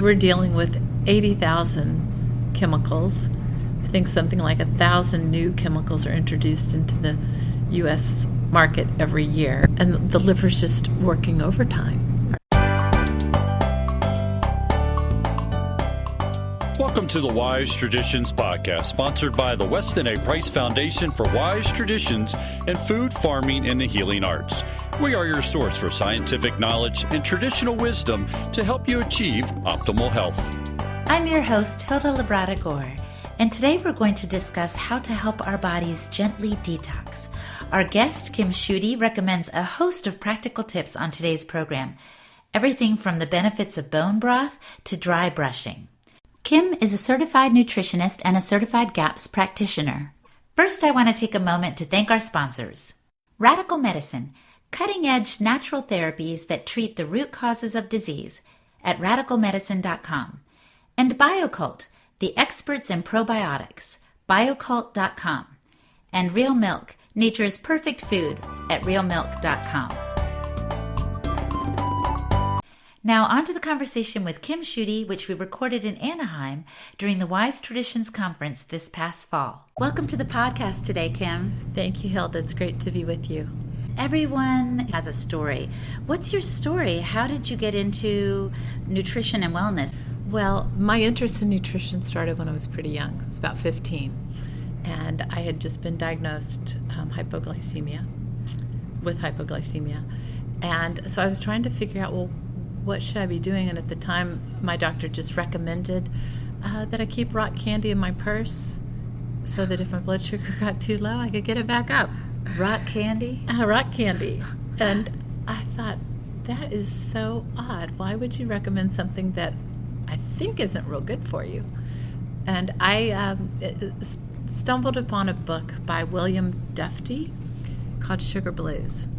We're dealing with 80,000 chemicals. I think something like 1,000 new chemicals are introduced into the U.S. market every year, and the liver's just working overtime. Welcome to the Wise Traditions Podcast, sponsored by the Weston A. Price Foundation for Wise Traditions in Food, Farming, and the Healing Arts. We are your source for scientific knowledge and traditional wisdom to help you achieve optimal health. I'm your host, Hilda Labrada Gore, and today we're going to discuss how to help our bodies gently detox. Our guest, Kim Schuette, recommends a host of practical tips on today's program, everything from the benefits of bone broth to dry brushing. Kim is a certified nutritionist and a certified GAPS practitioner. First, I want to take a moment to thank our sponsors. Radical Medicine, cutting-edge natural therapies that treat the root causes of disease at radicalmedicine.com. And Biocult, the experts in probiotics, biocult.com. And Real Milk, nature's perfect food at realmilk.com. Now, on to the conversation with Kim Schuette, which we recorded in Anaheim during the Wise Traditions Conference this past fall. Welcome to the podcast today, Kim. Thank you, Hilda. It's great to be with you. Everyone has a story. What's your story? How did you get into nutrition and wellness? Well, my interest in nutrition started when I was pretty young. I was about 15. And I had just been diagnosed with hypoglycemia. And so I was trying to figure out, well, what should I be doing? And at the time, my doctor just recommended that I keep rock candy in my purse so that if my blood sugar got too low, I could get it back up. Rock candy? Rock candy. And I thought, that is so odd. Why would you recommend something that I think isn't real good for you? And I stumbled upon a book by William Duffy called Sugar Blues.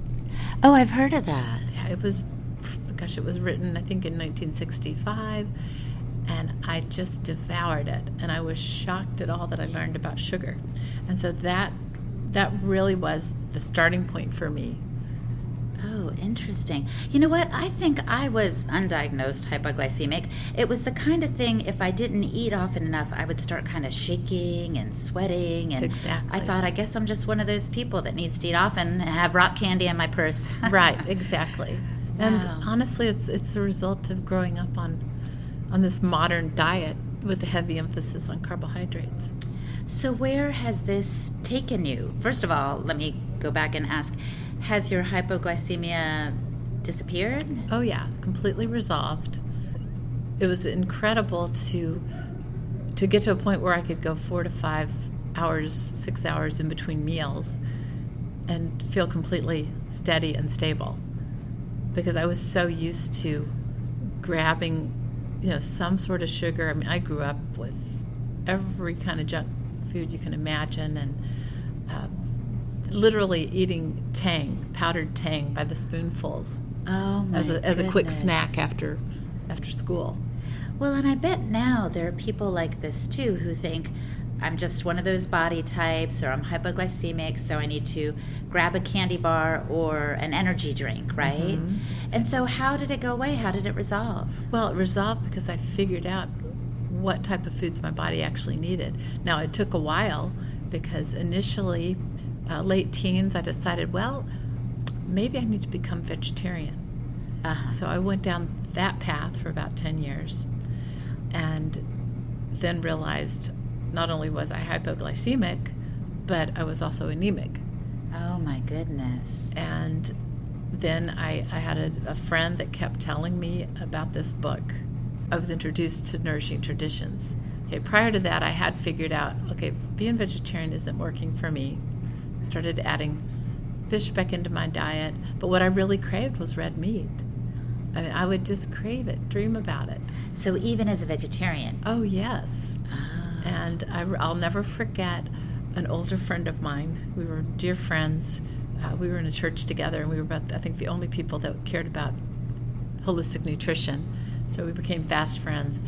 Oh, I've heard of that. Yeah, it was written, I think, in 1965, and I just devoured it, and I was shocked at all that I learned about sugar. And so that really was the starting point for me. Oh, interesting. You know what? I think I was undiagnosed hypoglycemic. It was the kind of thing, if I didn't eat often enough, I would start kind of shaking and sweating. And exactly. I thought, I guess I'm just one of those people that needs to eat often and have rock candy in my purse. Right, exactly. Wow. And honestly, it's the result of growing up on this modern diet with a heavy emphasis on carbohydrates. So where has this taken you? First of all, let me go back and ask, has your hypoglycemia disappeared? Oh yeah, completely resolved. It was incredible to get to a point where I could go 4 to 5 hours, 6 hours in between meals and feel completely steady and stable. Because I was so used to grabbing, some sort of sugar. I mean, I grew up with every kind of junk food you can imagine, and literally eating powdered Tang by the spoonfuls. Oh my as a quick snack after school. Well, and I bet now there are people like this too who think, I'm just one of those body types, or I'm hypoglycemic, so I need to grab a candy bar or an energy drink, right? Mm-hmm. And so how did it go away? How did it resolve? Well, it resolved because I figured out what type of foods my body actually needed. Now, it took a while because initially, late teens, I decided, well, maybe I need to become vegetarian. Uh-huh. So I went down that path for about 10 years and then realized not only was I hypoglycemic, but I was also anemic. Oh my goodness. And then I had a friend that kept telling me about this book. I was introduced to Nourishing Traditions. Okay, prior to that, I had figured out, okay, being vegetarian isn't working for me. Started adding fish back into my diet, but what I really craved was red meat. I mean, I would just crave it, dream about it. So even as a vegetarian? Oh, yes. And I'll never forget an older friend of mine. We were dear friends. We were in a church together, and we were about, I think, the only people that cared about holistic nutrition. So we became fast friends.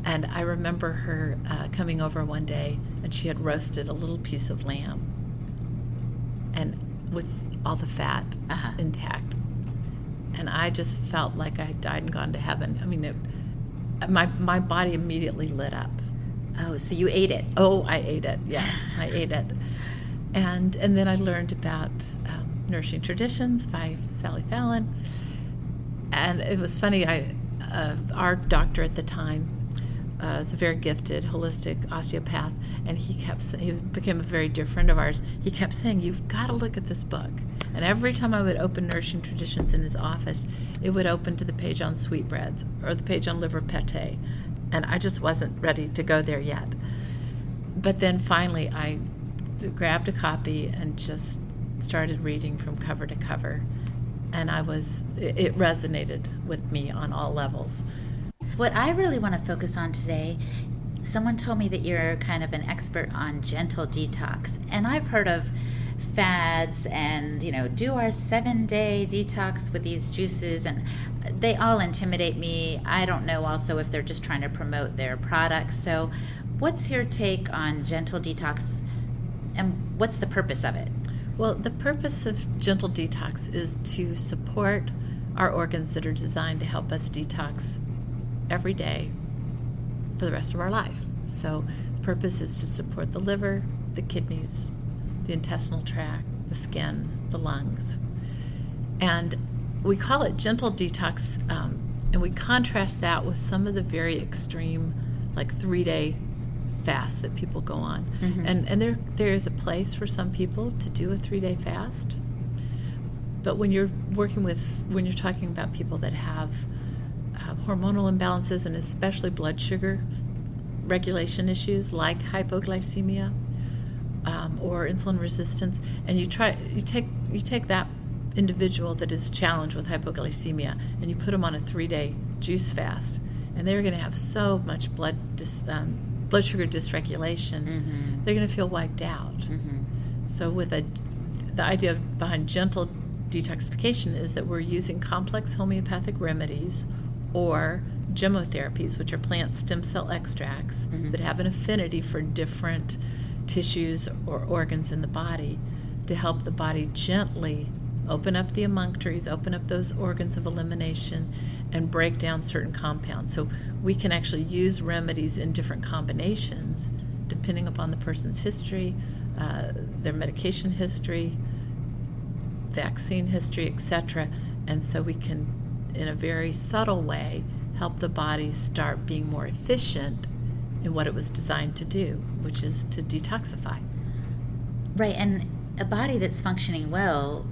And I remember her coming over one day, and she had roasted a little piece of lamb, and with all the fat intact. And I just felt like I had died and gone to heaven. I mean, my body immediately lit up. Oh, so you ate it? Oh, I ate it. Yes, I ate it. And then I learned about Nourishing Traditions by Sally Fallon. And it was funny, our doctor at the time was a very gifted holistic osteopath, and he became a very dear friend of ours. He kept saying, "You've got to look at this book." And every time I would open Nourishing Traditions in his office, it would open to the page on sweetbreads or the page on liver pate. And I just wasn't ready to go there yet. But then finally I grabbed a copy and just started reading from cover to cover. And it resonated with me on all levels. What I really want to focus on today, someone told me that you're kind of an expert on gentle detox. And I've heard of fads and, do our 7-day detox with these juices, and they all intimidate me. I don't know also if they're just trying to promote their products. So what's your take on gentle detox, and what's the purpose of it? Well, the purpose of gentle detox is to support our organs that are designed to help us detox every day for the rest of our life. So the purpose is to support the liver, the kidneys, the intestinal tract, the skin, the lungs. And we call it gentle detox, and we contrast that with some of the very extreme, like 3-day fasts that people go on. Mm-hmm. And there is a place for some people to do a 3-day fast. But when you're talking about people that have hormonal imbalances, and especially blood sugar regulation issues like hypoglycemia or insulin resistance, and you take that individual that is challenged with hypoglycemia and you put them on a 3-day juice fast, and they're going to have so much blood sugar dysregulation, mm-hmm. they're going to feel wiped out. Mm-hmm. So the idea behind gentle detoxification is that we're using complex homeopathic remedies or chemotherapies, which are plant stem cell extracts, mm-hmm. that have an affinity for different tissues or organs in the body, to help the body gently open up the emunctories, open up those organs of elimination, and break down certain compounds. So we can actually use remedies in different combinations depending upon the person's history, their medication history, vaccine history, etc. And so we can, in a very subtle way, help the body start being more efficient in what it was designed to do, which is to detoxify. Right, and a body that's functioning well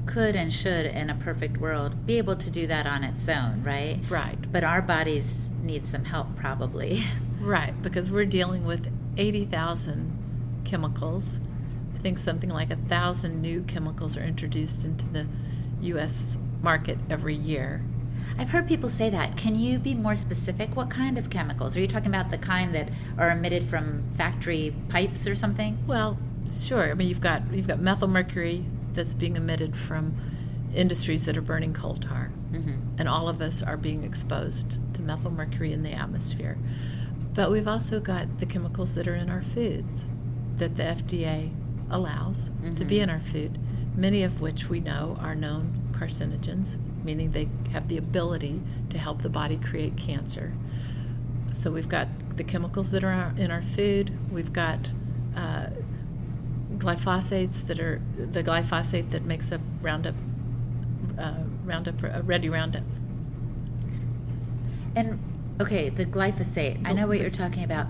could and should, in a perfect world, be able to do that on its own, right? Right. But our bodies need some help, probably. Right, because we're dealing with 80,000 chemicals. I think something like 1,000 new chemicals are introduced into the U.S. market every year. I've heard people say that. Can you be more specific? What kind of chemicals? Are you talking about the kind that are emitted from factory pipes or something? Well, sure. I mean, you've got methyl mercury that's being emitted from industries that are burning coal tar. Mm-hmm. And all of us are being exposed to methyl mercury in the atmosphere. But we've also got the chemicals that are in our foods that the FDA allows, mm-hmm. to be in our food, many of which we know are known carcinogens, meaning they have the ability to help the body create cancer. So we've got the chemicals that are in our food. We've got glyphosates that are the glyphosate that makes up Roundup, Ready Roundup. And okay, the glyphosate. I know what you're talking about.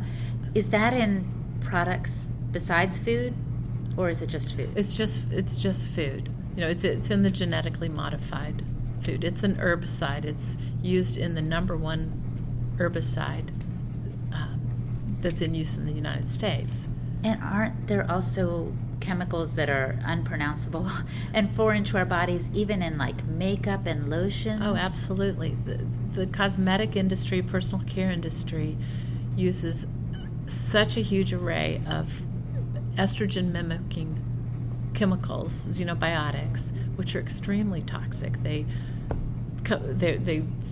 Is that in products besides food, or is it just food? It's just food. It's in the genetically modified food. It's an herbicide. It's used in the number one herbicide that's in use in the United States. And aren't there also chemicals that are unpronounceable and foreign to our bodies, even in like makeup and lotions? Oh, absolutely. The cosmetic industry, personal care industry, uses such a huge array of estrogen mimicking chemicals, xenobiotics, which are extremely toxic. They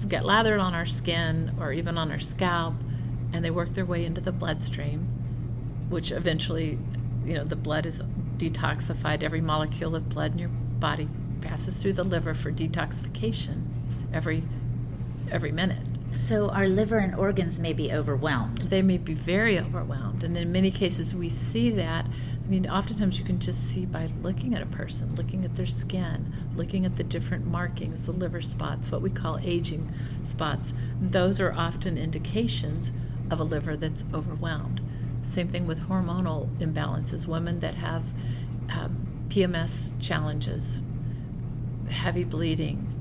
get lathered on our skin or even on our scalp, and they work their way into the bloodstream, which eventually, the blood is detoxified. Every molecule of blood in your body passes through the liver for detoxification every minute. So our liver and organs may be overwhelmed. They may be very overwhelmed. And in many cases we see that. I mean, oftentimes you can just see by looking at a person, looking at their skin, looking at the different markings, the liver spots, what we call aging spots. Those are often indications of a liver that's overwhelmed. Same thing with hormonal imbalances. Women that have PMS challenges, heavy bleeding,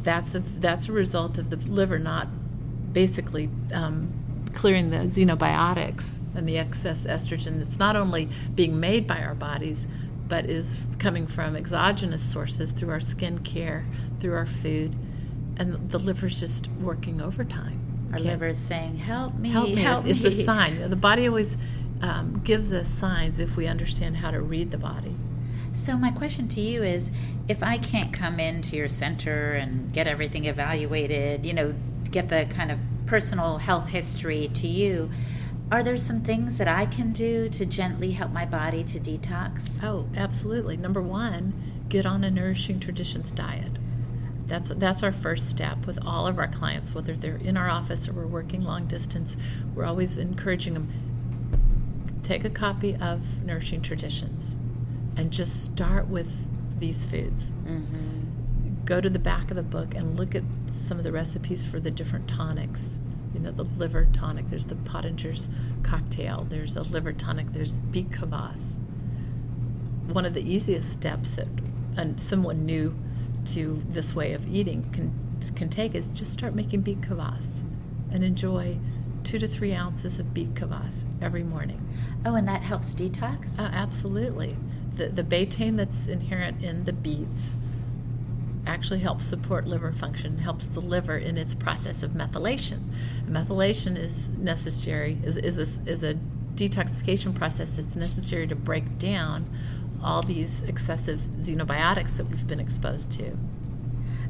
that's a result of the liver not basically clearing the xenobiotics and the excess estrogen that's not only being made by our bodies, but is coming from exogenous sources through our skin care, through our food, and the liver's just working overtime. Our liver is saying, help me, help me. It's a sign. The body always gives us signs if we understand how to read the body. So my question to you is, if I can't come into your center and get everything evaluated, get the kind of personal health history to you, are there some things that I can do to gently help my body to detox? Oh, absolutely. Number one, get on a Nourishing Traditions diet. That's our first step with all of our clients, whether they're in our office or we're working long distance. We're always encouraging them, take a copy of Nourishing Traditions and just start with these foods. Mm-hmm. Go to the back of the book and look at some of the recipes for the different tonics. The liver tonic, there's the Pottinger's cocktail, there's a liver tonic, there's beet kvass. One of the easiest steps that someone new to this way of eating can take is just start making beet kvass and enjoy 2 to 3 ounces of beet kvass every morning. Oh, and that helps detox? Absolutely. The betaine that's inherent in the beets actually helps support liver function, helps the liver in its process of methylation. Methylation is necessary, is a detoxification process that's necessary to break down all these excessive xenobiotics that we've been exposed to.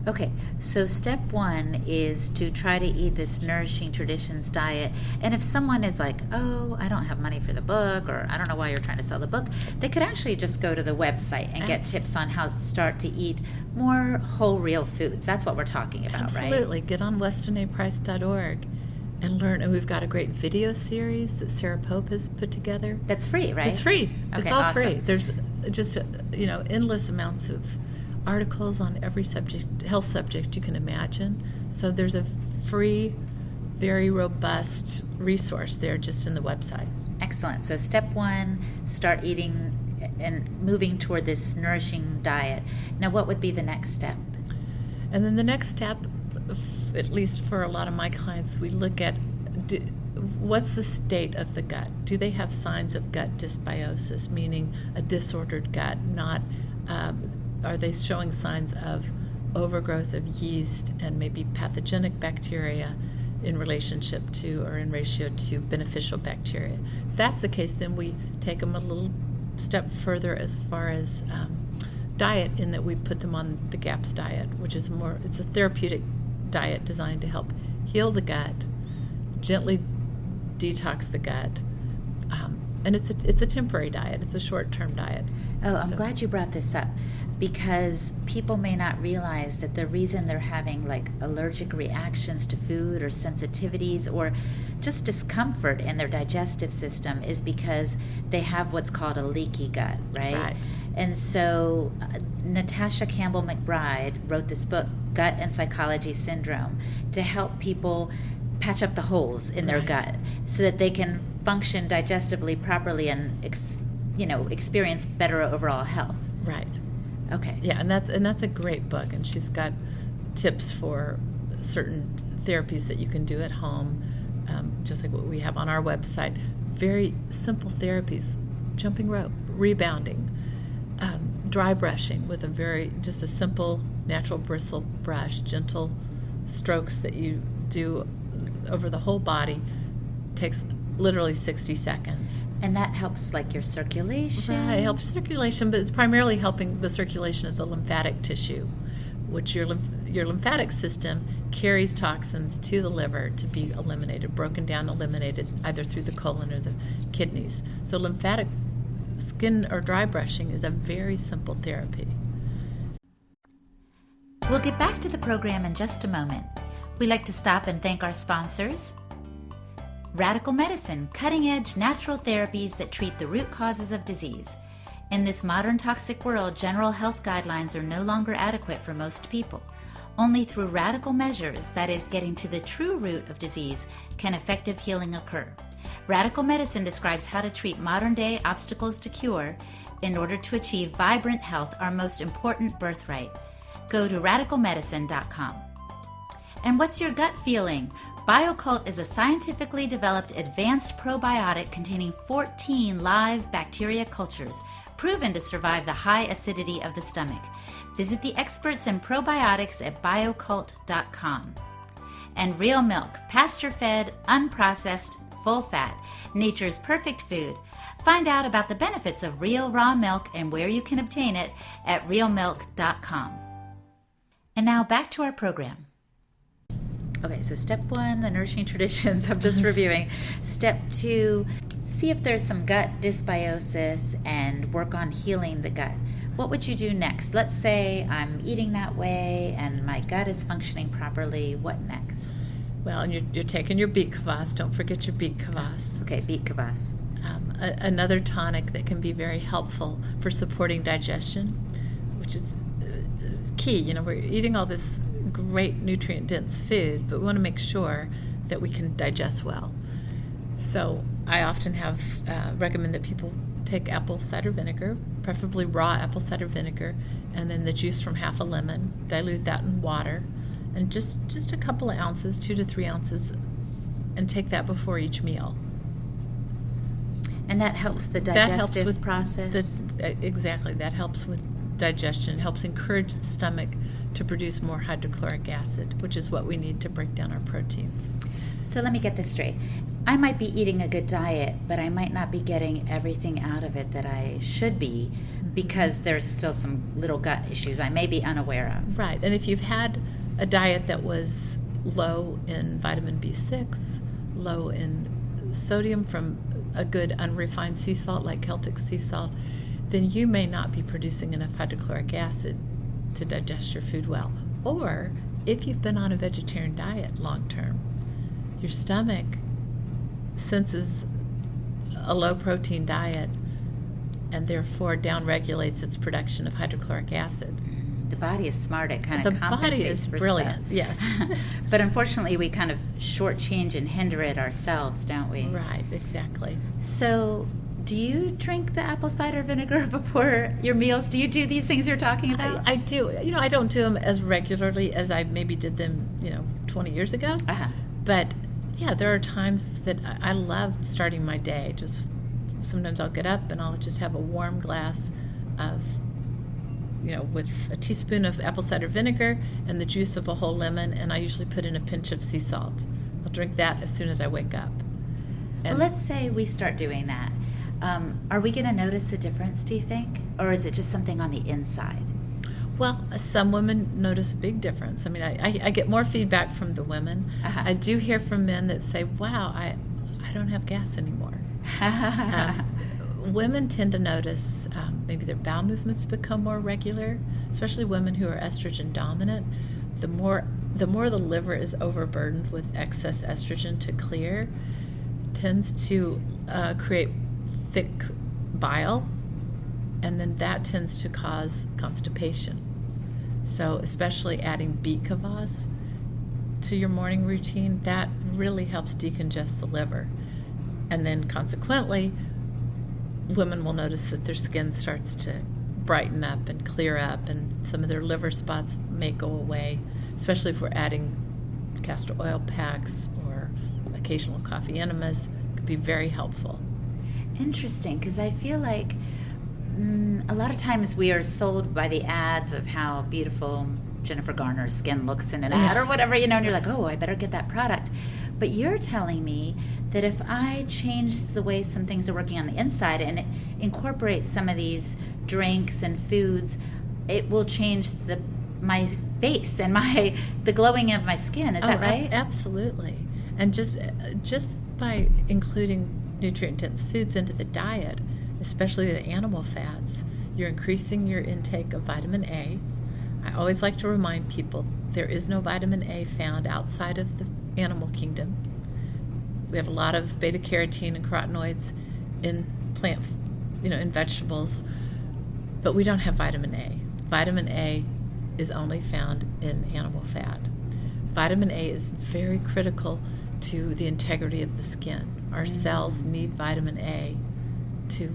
Okay, so step one is to try to eat this Nourishing Traditions diet. And if someone is like, oh, I don't have money for the book, or I don't know why you're trying to sell the book, they could actually just go to the website and get tips on how to start to eat more whole, real foods. That's what we're talking about, right? Absolutely. Get on westonaprice.org and learn. And we've got a great video series that Sarah Pope has put together. That's free, right? It's free. Okay, it's all awesome. free. There's just endless amounts of articles on every health subject you can imagine. So there's a free, very robust resource there just in the website. Excellent. So step one, start eating and moving toward this nourishing diet. Now, what would be the next step? And then the next step, at least for a lot of my clients, we look at what's the state of the gut? Do they have signs of gut dysbiosis, meaning a disordered gut, not are they showing signs of overgrowth of yeast and maybe pathogenic bacteria in relationship to or in ratio to beneficial bacteria? If that's the case, then we take them a little step further as far as diet, in that we put them on the GAPS diet, which is it's a therapeutic diet designed to help heal the gut, gently detox the gut, and it's a temporary diet. It's a short-term diet. Oh, I'm glad you brought this up, because people may not realize that the reason they're having like allergic reactions to food or sensitivities or just discomfort in their digestive system is because they have what's called a leaky gut, right? And so Natasha Campbell McBride wrote this book, Gut and Psychology Syndrome, to help people patch up the holes in their gut so that they can function digestively properly and experience better overall health. Right. Okay. Yeah, and that's a great book, and she's got tips for certain therapies that you can do at home, just like what we have on our website. Very simple therapies: jumping rope, rebounding, dry brushing with just a simple natural bristle brush, gentle strokes that you do over the whole body. Takes literally 60 seconds. And that helps like your circulation? Right, it helps circulation, but it's primarily helping the circulation of the lymphatic tissue, which your lymphatic system carries toxins to the liver to be eliminated, broken down, eliminated either through the colon or the kidneys. So lymphatic skin or dry brushing is a very simple therapy. We'll get back to the program in just a moment. We like to stop and thank our sponsors. Radical Medicine, cutting-edge natural therapies that treat the root causes of disease. In this modern toxic world, general health guidelines are no longer adequate for most people. Only through radical measures, that is, getting to the true root of disease, can effective healing occur. Radical Medicine describes how to treat modern-day obstacles to cure in order to achieve vibrant health, our most important birthright. Go to radicalmedicine.com. And what's your gut feeling? BioCult is a scientifically developed advanced probiotic containing 14 live bacteria cultures, proven to survive the high acidity of the stomach. Visit the experts in probiotics at biocult.com. And Real Milk, pasture-fed, unprocessed, full-fat, nature's perfect food. Find out about the benefits of real raw milk and where you can obtain it at realmilk.com. And now back to our program. Okay, so step 1, the nourishing traditions. I'm just reviewing. Step 2, see if there's some gut dysbiosis and work on healing the gut. What would you do next? Let's say I'm eating that way and my gut is functioning properly. What next? Well, and you're taking your beet kvass. Don't forget your beet kvass. Okay, beet kvass. Another tonic that can be very helpful for supporting digestion, which is key. You know, we're eating all this great nutrient-dense food, but we want to make sure that we can digest well. So I often recommend that people take apple cider vinegar, preferably raw apple cider vinegar, and then the juice from half a lemon, dilute that in water, and just a couple of ounces, 2 to 3 ounces, and take that before each meal. And that helps the digestive process? Exactly. That helps with digestion, helps encourage the stomach to produce more hydrochloric acid, which is what we need to break down our proteins. So let me get this straight. I might be eating a good diet, but I might not be getting everything out of it that I should be because there's still some little gut issues I may be unaware of. Right. And if you've had a diet that was low in vitamin B6, low in sodium from a good unrefined sea salt like Celtic sea salt, then you may not be producing enough hydrochloric acid to digest your food well. Or if you've been on a vegetarian diet long term, your stomach senses a low protein diet and therefore downregulates its production of hydrochloric acid. The body is smart. It kind of compensates. The body is brilliant, yes. But unfortunately, we kind of shortchange and hinder it ourselves, don't we? Right, exactly. So do you drink the apple cider vinegar before your meals? Do you do these things you're talking about? I do. You know, I don't do them as regularly as I maybe did them, 20 years ago. Uh-huh. But, yeah, there are times that I love starting my day. Just sometimes I'll get up and I'll just have a warm glass of, with a teaspoon of apple cider vinegar and the juice of a whole lemon, and I usually put in a pinch of sea salt. I'll drink that as soon as I wake up. Well, let's say we start doing that. Are we going to notice a difference, do you think? Or is it just something on the inside? Well, some women notice a big difference. I mean, I get more feedback from the women. Uh-huh. I do hear from men that say, wow, I don't have gas anymore. Women tend to notice maybe their bowel movements become more regular, especially women who are estrogen dominant. The more the liver is overburdened with excess estrogen to clear, tends to create thick bile, and then that tends to cause constipation. So especially adding beet kvass to your morning routine, that really helps decongest the liver. And then consequently, women will notice that their skin starts to brighten up and clear up, and some of their liver spots may go away, especially if we're adding castor oil packs or occasional coffee enemas. It could be very helpful. Interesting, because I feel like a lot of times we are sold by the ads of how beautiful Jennifer Garner's skin looks in an ad or whatever, and you're like, oh, I better get that product. But you're telling me that if I change the way some things are working on the inside and incorporate some of these drinks and foods, it will change my face and the glowing of my skin. Is that right? Absolutely. And just by including nutrient-dense foods into the diet, especially the animal fats, you're increasing your intake of vitamin A. I always like to remind people There is no vitamin A found outside of the animal kingdom. We have a lot of beta carotene and carotenoids in in vegetables, but we don't have vitamin A. Vitamin A is only found in animal fat. Vitamin A is very critical to the integrity of the skin. Our cells need vitamin A to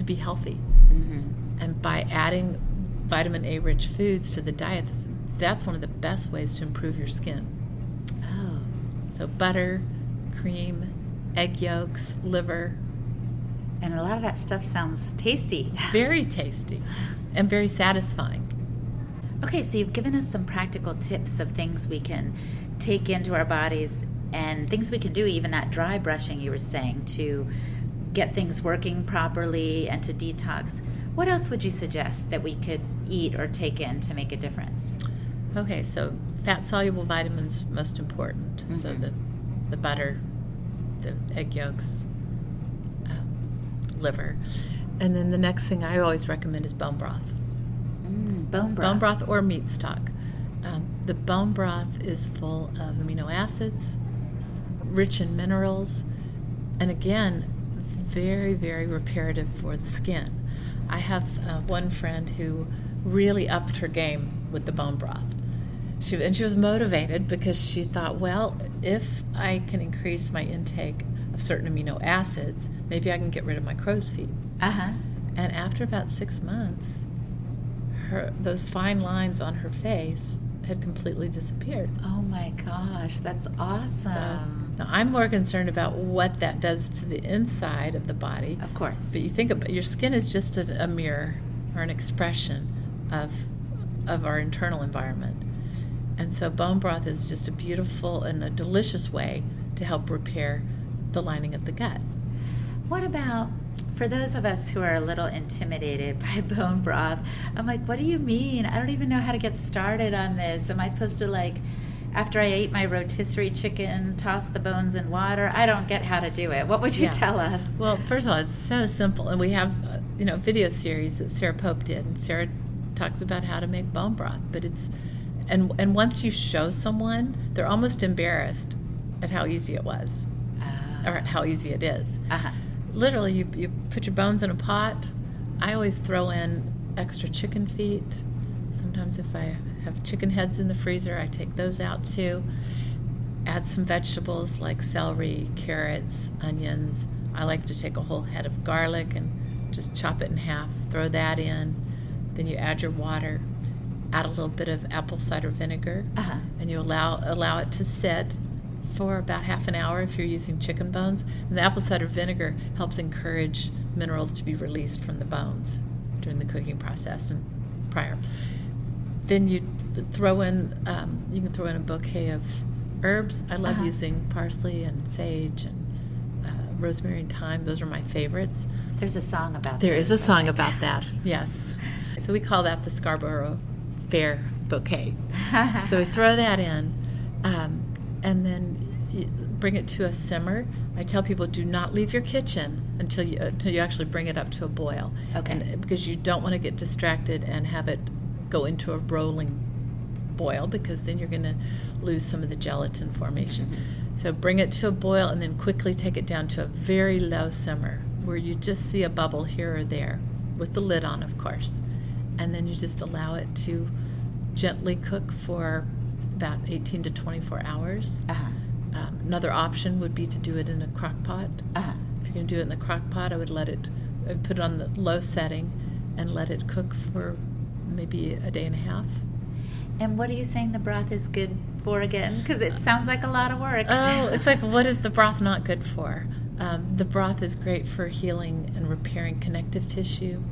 be healthy. And by adding vitamin A rich foods to the diet, that's one of the best ways to improve your skin. Oh. So butter, cream, egg yolks, liver. And a lot of that stuff sounds tasty. Very tasty and very satisfying. Okay, so you've given us some practical tips of things we can take into our bodies and things we can do, even that dry brushing you were saying, to get things working properly and to detox. What else would you suggest that we could eat or take in to make a difference? Okay, so fat-soluble vitamins most important. So the butter, the egg yolks, liver. And then the next thing I always recommend is bone broth. Bone broth. Bone broth or meat stock. The bone broth is full of amino acids, rich in minerals, and again, very, very reparative for the skin. I have one friend who really upped her game with the bone broth. She was motivated because she thought, well, if I can increase my intake of certain amino acids, maybe I can get rid of my crow's feet. And after about 6 months, those fine lines on her face had completely disappeared. Oh my gosh, that's awesome. So, now I'm more concerned about what that does to the inside of the body. Of course. But you think about your skin is just a mirror or an expression of our internal environment. And so bone broth is just a beautiful and a delicious way to help repair the lining of the gut. What about, for those of us who are a little intimidated by bone broth, I'm like, what do you mean? I don't even know how to get started on this. Am I supposed to, after I ate my rotisserie chicken, toss the bones in water? I don't get how to do it. What would you tell us? Well, first of all, it's so simple. And we have, a video series that Sarah Pope did. And Sarah talks about how to make bone broth. But and once you show someone, they're almost embarrassed at how easy it was. Or how easy it is. Literally, you put your bones in a pot. I always throw in extra chicken feet. Sometimes if I have chicken heads in the freezer, I take those out too. Add some vegetables like celery, carrots, onions. I like to take a whole head of garlic and just chop it in half, throw that in. Then you add your water, add a little bit of apple cider vinegar, and you allow it to sit for about half an hour if you're using chicken bones. And the apple cider vinegar helps encourage minerals to be released from the bones during the cooking process and prior. Then you throw in, you can throw in a bouquet of herbs. I love using parsley and sage and rosemary and thyme. Those are my favorites. There's a song about that. There is a song about that, yes. So we call that the Scarborough Fair bouquet. So we throw that in, and then you bring it to a simmer. I tell people, do not leave your kitchen until you actually bring it up to a boil. Okay. Because you don't want to get distracted and have it go into a rolling boil, because then you're going to lose some of the gelatin formation. So bring it to a boil and then quickly take it down to a very low simmer where you just see a bubble here or there, with the lid on, of course. And then you just allow it to gently cook for about 18 to 24 hours. Another option would be to do it in a crock pot. If you're going to do it in the crock pot, I would put it on the low setting and let it cook for maybe a day and a half. And what are you saying the broth is good for again? Because it sounds like a lot of work. Oh, it's like, what is the broth not good for? The broth is great for healing and repairing connective tissue.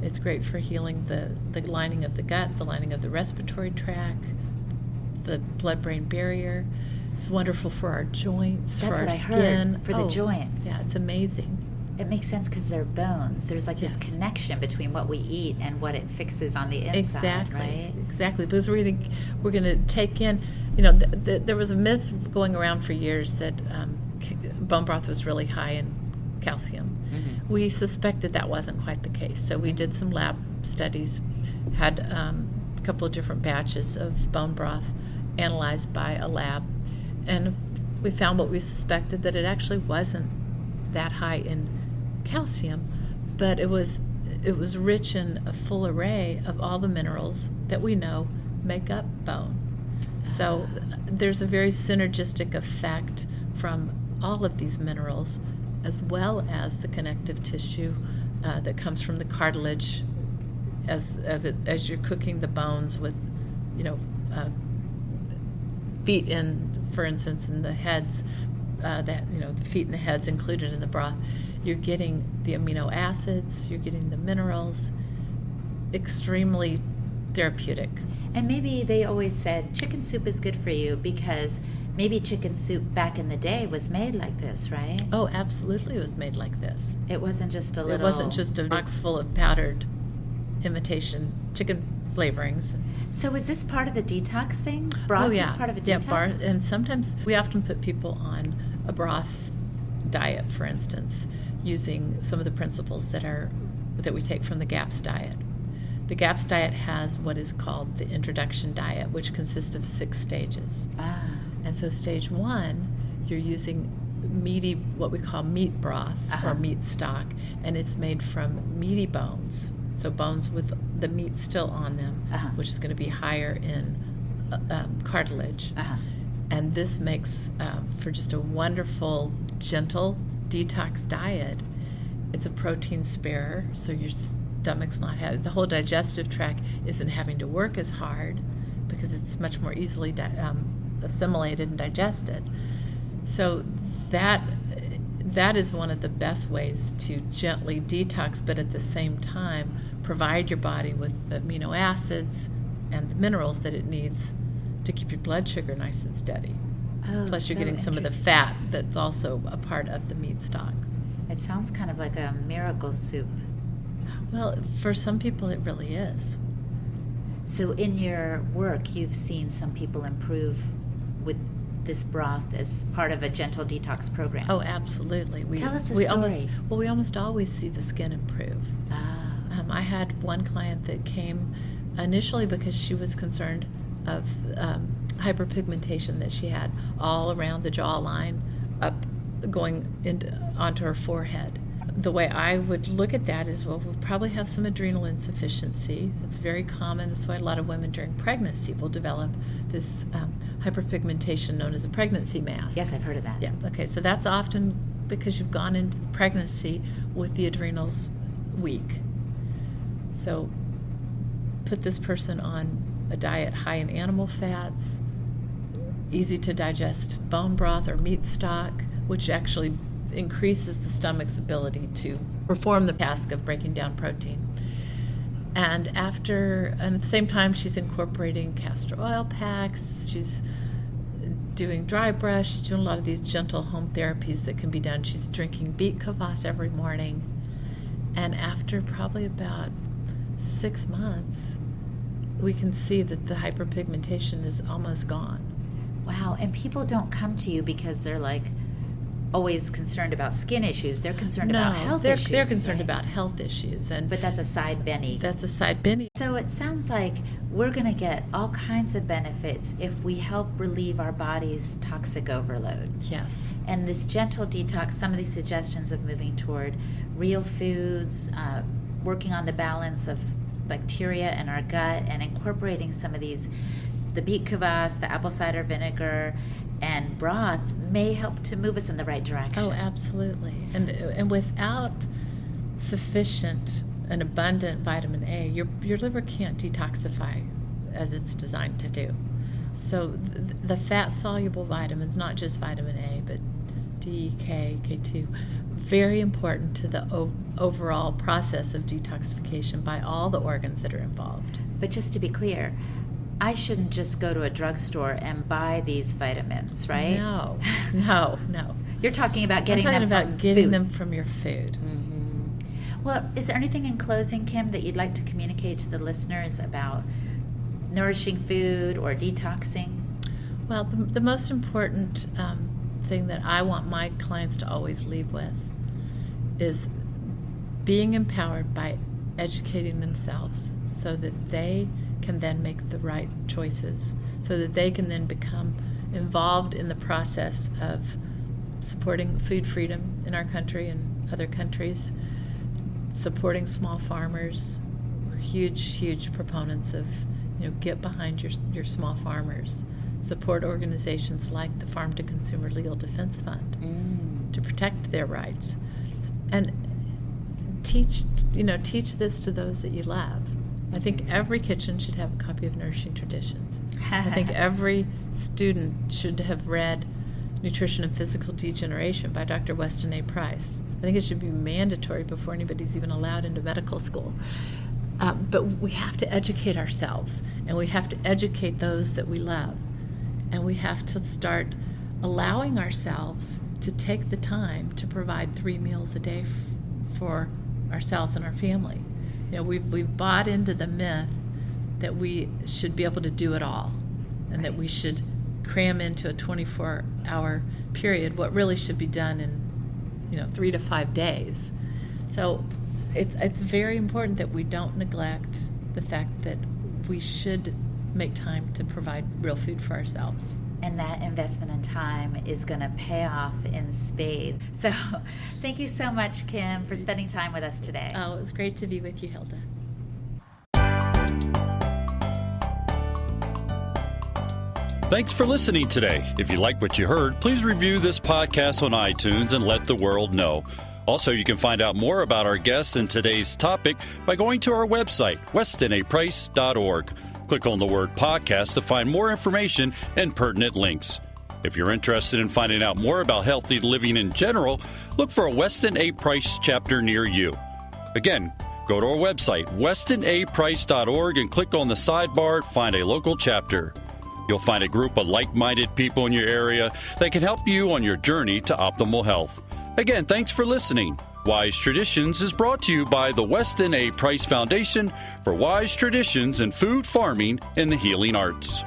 It's great for healing the lining of the gut, the lining of the respiratory tract, the blood-brain barrier. It's wonderful for our joints, for our skin. For the joints. Yeah, it's amazing. It makes sense because they're bones. There's this connection between what we eat and what it fixes on the inside, right? Exactly. Because we're going to take in, there was a myth going around for years that bone broth was really high in calcium. We suspected that wasn't quite the case. So we did some lab studies, had couple of different batches of bone broth analyzed by a lab, and we found what we suspected, that it actually wasn't that high in calcium, but it was rich in a full array of all the minerals that we know make up bone. So there's a very synergistic effect from all of these minerals, as well as the connective tissue that comes from the cartilage as you're cooking the bones with, feet in, for instance, in the heads, the feet and the heads included in the broth. You're getting the amino acids, you're getting the minerals, extremely therapeutic. And maybe they always said chicken soup is good for you because maybe chicken soup back in the day was made like this, right? Oh, absolutely, it was made like this. It wasn't just a little... It wasn't just a box full of powdered imitation chicken flavorings. So is this part of the detox thing? Broth is part of a detox? Yeah, and sometimes we often put people on a broth diet, for instance, using some of the principles that we take from the GAPS diet. The GAPS diet has what is called the introduction diet, which consists of 6 stages. And so stage 1, you're using meaty, what we call meat broth or meat stock, and it's made from meaty bones. So bones with the meat still on them, which is going to be higher in cartilage. And this makes for just a wonderful, gentle detox diet. It's a protein sparer, so your stomach's not having, the whole digestive tract isn't having to work as hard because it's much more easily assimilated and digested. So that is one of the best ways to gently detox, but at the same time provide your body with the amino acids and the minerals that it needs to keep your blood sugar nice and steady. Plus you're getting some of the fat that's also a part of the meat stock. It sounds kind of like a miracle soup. Well, for some people it really is. So in your work, you've seen some people improve with this broth as part of a gentle detox program. Oh, absolutely. Tell us a story. We almost always see the skin improve. I had one client that came initially because she was concerned of hyperpigmentation that she had all around the jawline, up going onto her forehead. The way I would look at that is, well, we'll probably have some adrenal insufficiency. It's very common. That's why a lot of women during pregnancy will develop this hyperpigmentation known as a pregnancy mass. Yes, I've heard of that. Yeah. Okay. So that's often because you've gone into pregnancy with the adrenals weak. So put this person on a diet high in animal fats, easy to digest bone broth or meat stock, which actually increases the stomach's ability to perform the task of breaking down protein. And at the same time, she's incorporating castor oil packs, she's doing dry brush, she's doing a lot of these gentle home therapies that can be done. She's drinking beet kvass every morning. And after probably about 6 months, we can see that the hyperpigmentation is almost gone. Wow, and people don't come to you because they're like always concerned about skin issues. They're concerned about health issues. They're concerned about health issues. But that's a side Benny. That's a side Benny. So it sounds like we're going to get all kinds of benefits if we help relieve our body's toxic overload. Yes. And this gentle detox, some of these suggestions of moving toward real foods, working on the balance of bacteria in our gut, and incorporating some of these, the beet kvass, the apple cider vinegar, and broth may help to move us in the right direction. Oh, absolutely. And without sufficient and abundant vitamin A, your liver can't detoxify as it's designed to do. So the fat-soluble vitamins, not just vitamin A, but D, K, K2, very important to the overall process of detoxification by all the organs that are involved. But just to be clear, I shouldn't just go to a drugstore and buy these vitamins, right? No. You're talking about getting them from your food. Mm-hmm. Well, is there anything in closing, Kim, that you'd like to communicate to the listeners about nourishing food or detoxing? Well, the most important thing that I want my clients to always leave with is being empowered by educating themselves so that they can then make the right choices so that they can then become involved in the process of supporting food freedom in our country and other countries, supporting small farmers. We're huge proponents of, get behind your small farmers. Support organizations like the Farm to Consumer Legal Defense Fund to protect their rights. And teach this to those that you love. I think every kitchen should have a copy of Nourishing Traditions. I think every student should have read Nutrition and Physical Degeneration by Dr. Weston A. Price. I think it should be mandatory before anybody's even allowed into medical school. But we have to educate ourselves, and we have to educate those that we love. And we have to start allowing ourselves to take the time to provide 3 meals a day for ourselves and our family. We've bought into the myth that we should be able to do it all, and that we should cram into a 24-hour period what really should be done in 3 to 5 days. So it's very important that we don't neglect the fact that we should make time to provide real food for ourselves. And that investment in time is going to pay off in spades. So thank you so much, Kim, for spending time with us today. Oh, it was great to be with you, Hilda. Thanks for listening today. If you like what you heard, please review this podcast on iTunes and let the world know. Also, you can find out more about our guests and today's topic by going to our website, westinaprice.org. Click on the word podcast to find more information and pertinent links. If you're interested in finding out more about healthy living in general, look for a Weston A. Price chapter near you. Again, go to our website, westinaprice.org, and click on the sidebar, find a local chapter. You'll find a group of like-minded people in your area that can help you on your journey to optimal health. Again, thanks for listening. Wise Traditions is brought to you by the Weston A. Price Foundation for wise traditions in food, farming, and the healing arts.